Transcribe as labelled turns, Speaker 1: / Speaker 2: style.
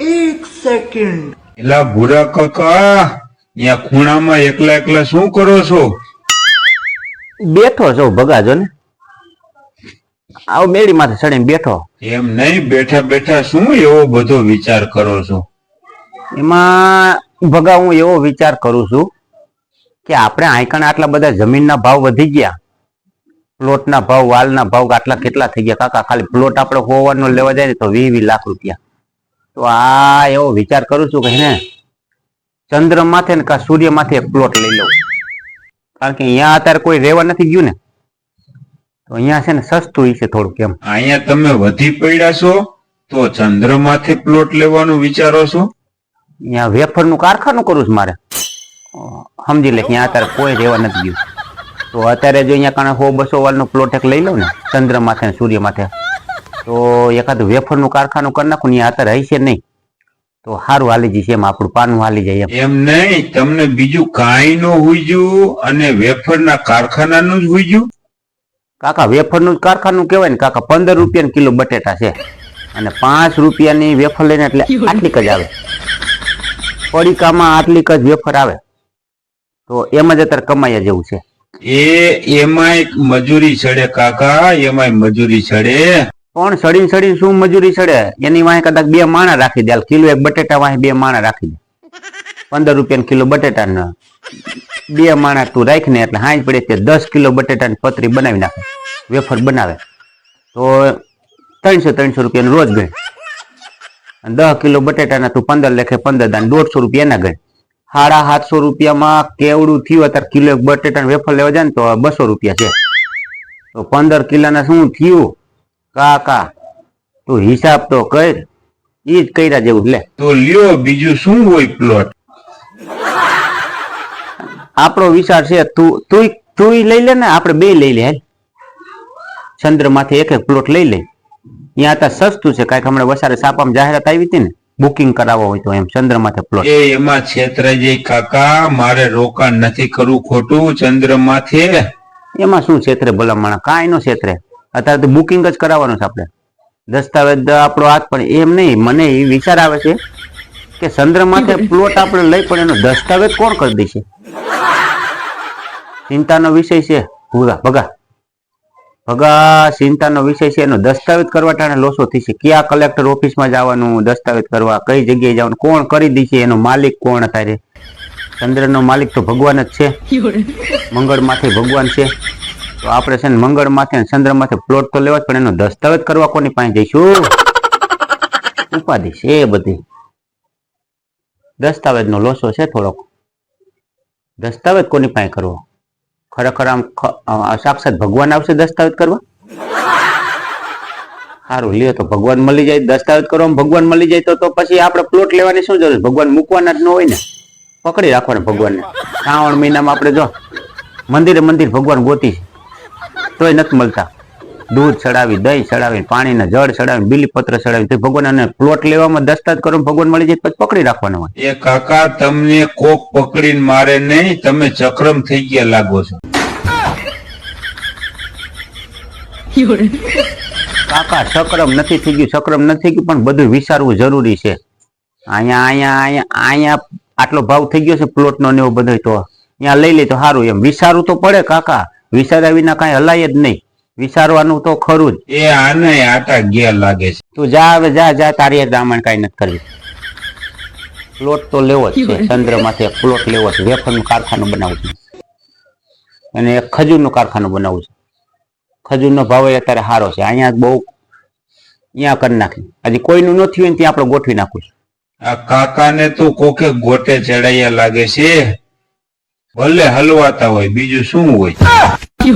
Speaker 1: एक सेकंड।
Speaker 2: એલા ભૂરા કાકા, અહીંયા ખૂણામાં એકલા એકલા શું કરો છો?
Speaker 3: બેઠો છો ભગાજો ને, આવ બેડી માથે ચડીને બેઠો.
Speaker 2: એમ નહીં, બેઠા બેઠા શું એવો બધો વિચાર કરો છો?
Speaker 3: એમાં ભગા હું એવો વિચાર કરું છું કે આપણે આઈકણ આટલા બધા જમીનના ભાવ વધી ગયા, પ્લોટના ભાવ, વાલના ભાવ આટલા કેટલા થઈ ગયા કાકા. ખાલી પ્લોટ આપણે હોવાનો લેવા જાય ને તો 20 લાખ રૂપિયા. તો આ એવો વિચાર કરું છું કે હે ચંદ્ર માથે ને કા સૂર્ય માથે એક પ્લોટ લઈ લઉં, કારણ કે અહીંયા અત્યારે કોઈ રહેવા નથી ગયું ને, તો અહીંયા છે ને સસ્તું છે થોડુંક. એમ
Speaker 2: અહીંયા તમે વધી પડ્યા છો તો ચંદ્રમાંથી પ્લોટ લેવાનું વિચારો છો?
Speaker 3: અહીંયા વેફરનું કારખાનું કરું છું મારે, સમજી લે કે અહીંયા અત્યારે કોઈ રહેવા નથી ગયું. તો અત્યારે જો અહીંયા કારણે 100-200 વાળનો પ્લોટ એક લઈ લઉં ને ચંદ્ર માથે ને સૂર્ય માથે, તો એકાદ વેફરનું કારખાનું કરી નાખું ને અત્યારે હશે નહીં તો સારું હાલી જશે, એમ આપણું પાનું હાલી જાય.
Speaker 2: એમ નહીં, તમને બીજું કાંઈ નો હુઈજ્યું અને વેફરના કારખાનાનું જ હુઈજ્યું?
Speaker 3: કાકા વેફરનું જ કારખાનું કહેવાય ને કાકા. 15 રૂપિયા કિલો બટેટા છે અને 5 રૂપિયાની વેફર લઈને એટલે આટલીક જ આવે, પડીકામાં આટલીક જ વેફર આવે. તો એમ જ અત્યારે કમાયા જેવું છે.
Speaker 2: એમાંય મજૂરી ચડે કાકા, એમાંય મજૂરી ચડે.
Speaker 3: પણ સડીને શું મજૂરી ચડે, એની વાંહે કદાચ 2 માણા રાખી દે, કિલો એક બટેટા વાંહે 2 માણા રાખી દે. 15 રૂપિયા કિલો બટેટા ને 2 માણા તું રાખ ને એટલે હાંજ પડે તે 10 કિલો બટેટાની પતરી બનાવી નાખે, વેફર બનાવે તો 300 રૂપિયાનું રોજ ગણ. 10 કિલો બટેટાના તું 15 લેખે 15 દાન 150 રૂપિયા ના ગણ. 750 રૂપિયામાં કેવડું થયું અત્યારે કિલો એક બટેટા વેફર લેવા જાય ને તો 200 રૂપિયા છે. તો 15 કિલોના શું થયું કાકા, તું હિસાબ તો કર. ઈ જ કર્યા જેવું લે.
Speaker 2: તો લ્યો, બીજું શું હોય પ્લોટ?
Speaker 3: આપણો વિચાર છે તું લઈ લે ને, આપણે બે લઈ લે. ચંદ્ર માથે એક પ્લોટ લઈ લે. અહીંયા અત્યારે સસ્તું છે, કાંઈક હમણાં વસારે સાપામાં જાહેરાત આવી હતી ને, બુકિંગ કરાવવો હોય તો એમ ચંદ્ર માથે પ્લોટ.
Speaker 2: એમાં છેતરાઈ કાકા, મારે રોકાણ નથી કરવું ખોટું ચંદ્ર માથે.
Speaker 3: એમાં શું છેતરે ભલા માણા? કાંઈ નો છેતરે. અત્યારે તો બુકિંગ જ કરાવવાનું છે આપણે, દસ્તાવેજ આપણો હાથ. પણ એમ નહીં, મને એ વિચાર આવે છે કે ચંદ્ર માથે પ્લોટ આપણે લઈ પણ એનો દસ્તાવેજ કોણ કરી દેશે? ચિંતાનો વિષય છે ભગા ચિંતાનો વિષય છે. એનો દસ્તાવેજ કરવા ટાણે લોસો થશે. ક્યાં કલેક્ટર ઓફિસમાં જવાનું દસ્તાવેજ કરવા, કઈ જગ્યાએ જવાનું, કોણ કરી દેશે, એનો માલિક કોણ? અત્યારે ચંદ્રનો માલિક તો ભગવાન જ છે, મંગળ માથે ભગવાન છે. તો આપણે છે ને મંગળ માથે ચંદ્ર માથે પ્લોટ તો લેવા જ, પણ એનો દસ્તાવેજ કરવા કોની પાસે જઈશું? ઉપાધિ છે એ બધી. દસ્તાવેજ નો લોસો છે થોડોક. દસ્તાવેજ કોની પાસે કરવો? ખરેખર આમ સાક્ષાત ભગવાન આવશે દસ્તાવેજ કરવા? સારું લ્યો, તો ભગવાન મળી જાય, દસ્તાવેજ કરવામાં ભગવાન મળી જાય તો પછી આપણે પ્લોટ લેવાની શું જરૂર? ભગવાન મૂકવાના જ ન હોય ને, પકડી રાખવાના ભગવાનને. શ્રાવણ મહિનામાં આપણે જો મંદિર ભગવાન ગોતી છે તોય નથી મળતા. દૂધ ચડાવી, દહીં ચડાવી, પાણીના જળ ચડાવી, બીલીપત્ર ચડાવી, તો ભગવાન અને પ્લોટ લેવામાં દસ્તાવેજ કરવામાં ભગવાન મળી જાય પછી પકડી રાખવાના હોય.
Speaker 2: એ કાકા, તમને કોક પકડીને મારે નહીં, તમે ચક્રમ થઈ ગયા લાગો છો.
Speaker 3: કાકા ચક્રમ નથી થઈ ગયું, ચક્રમ નથી ગયું, પણ બધું વિચારવું જરૂરી છે. અહીંયા આટલો ભાવ થઈ ગયો છે પ્લોટ નો ને એવું બધું, તો અહીંયા લઈ લે તો સારું. એમ વિચારવું તો પડે કાકા, વિચાર્યા વિના કઈ હલાય જ નહીં. વિચારવાનું તો ખરું જ.
Speaker 2: એ આને આટા ગયા લાગે છે.
Speaker 3: તું જા, હવે જા તારી રામાયણ કઈ નથી કરવી. પ્લોટ તો લેવો જ છે, ચંદ્ર માથે પ્લોટ લેવો છે. વેફરનું કારખાનું બનાવવું છે અને એક ખજૂરનું કારખાનું બનાવવું છે. ખજૂરનો ભાવ અત્યારે સારો છે. અહીંયા બહુ અહીંયા કરી નાખી. હજી કોઈનું નથી હોય ત્યાં આપણે ગોઠવી નાખવું છે.
Speaker 2: આ કાકાને તો કોકે ગોટે ચડાયા લાગે છે. ભલે હલવાતા હોય, બીજું શું હોય?
Speaker 3: એ